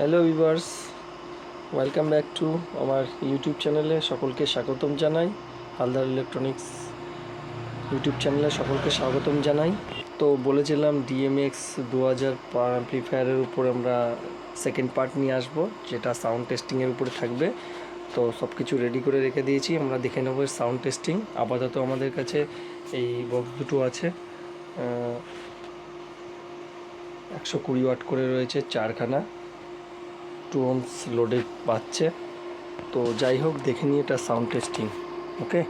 Hello viewers, welcome back to আমার YouTube চ্যানেলে সকলকে স্বাগতম জানাই। হালদার ইলেকট্রনিক্স ইউটিউব চ্যানেলে সকলকে স্বাগতম জানাই। তো বলেছিলাম ডিএমএক্স 2000 পাওয়ার অ্যাম্প্লিফায়ারের উপর আমরা সেকেন্ড পার্ট নিয়ে আসব, যেটা সাউন্ড টেস্টিংয়ের উপরে থাকবে। তো সব কিছু রেডি করে রেখে দিয়েছি, আমরা দেখে নেব সাউন্ড টেস্টিং। আপাতত আমাদের কাছে এই বক্স দুটো আছে, 120 ওয়াট করে রয়েছে, চারখানা 2 ohms লোডে পাচ্ছে। তো যাই হোক, দেখে নিই এটা সাউন্ড টেস্টিং। ওকে,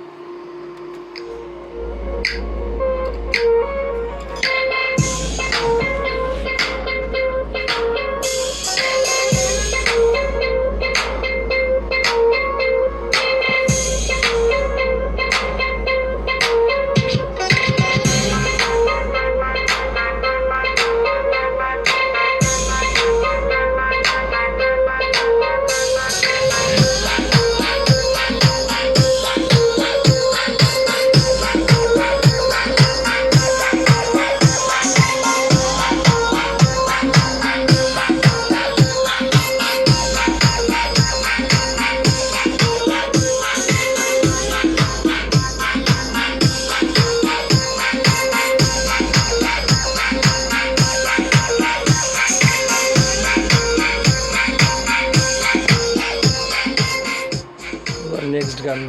নেক্সট গান।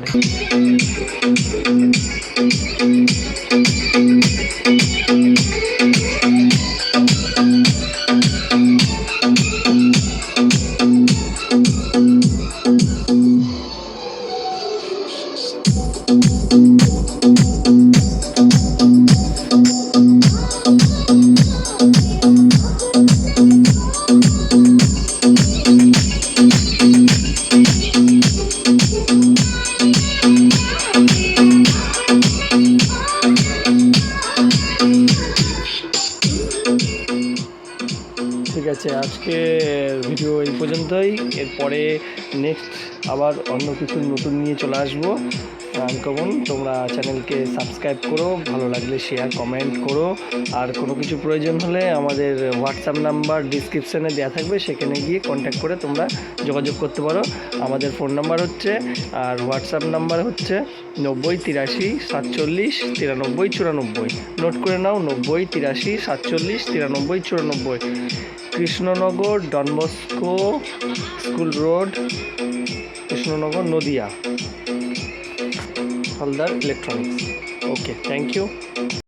ঠিক আছে, আজকে ভিডিও এই পর্যন্তই। এরপরে নেক্সট আবার অন্য কিছু নতুন নিয়ে চলে আসবো আনকমন। তোমরা চ্যানেলকে সাবস্ক্রাইব করো, ভালো লাগলে শেয়ার কমেন্ট করো। আর কোনো কিছু প্রয়োজন হলে আমাদের হোয়াটসঅ্যাপ নাম্বার ডিসক্রিপশানে দেওয়া থাকবে, সেখানে গিয়ে কন্ট্যাক্ট করে তোমরা যোগাযোগ করতে পারো। আমাদের ফোন নাম্বার হচ্ছে, আর হোয়াটসঅ্যাপ নাম্বার হচ্ছে 90 83 47 93 94। নোট করে নাও, 90 83 47 93 94। Krishnanagar, Don Bosco school road, Krishnanagar, Nadia, Haldar electronics. Okay, thank you.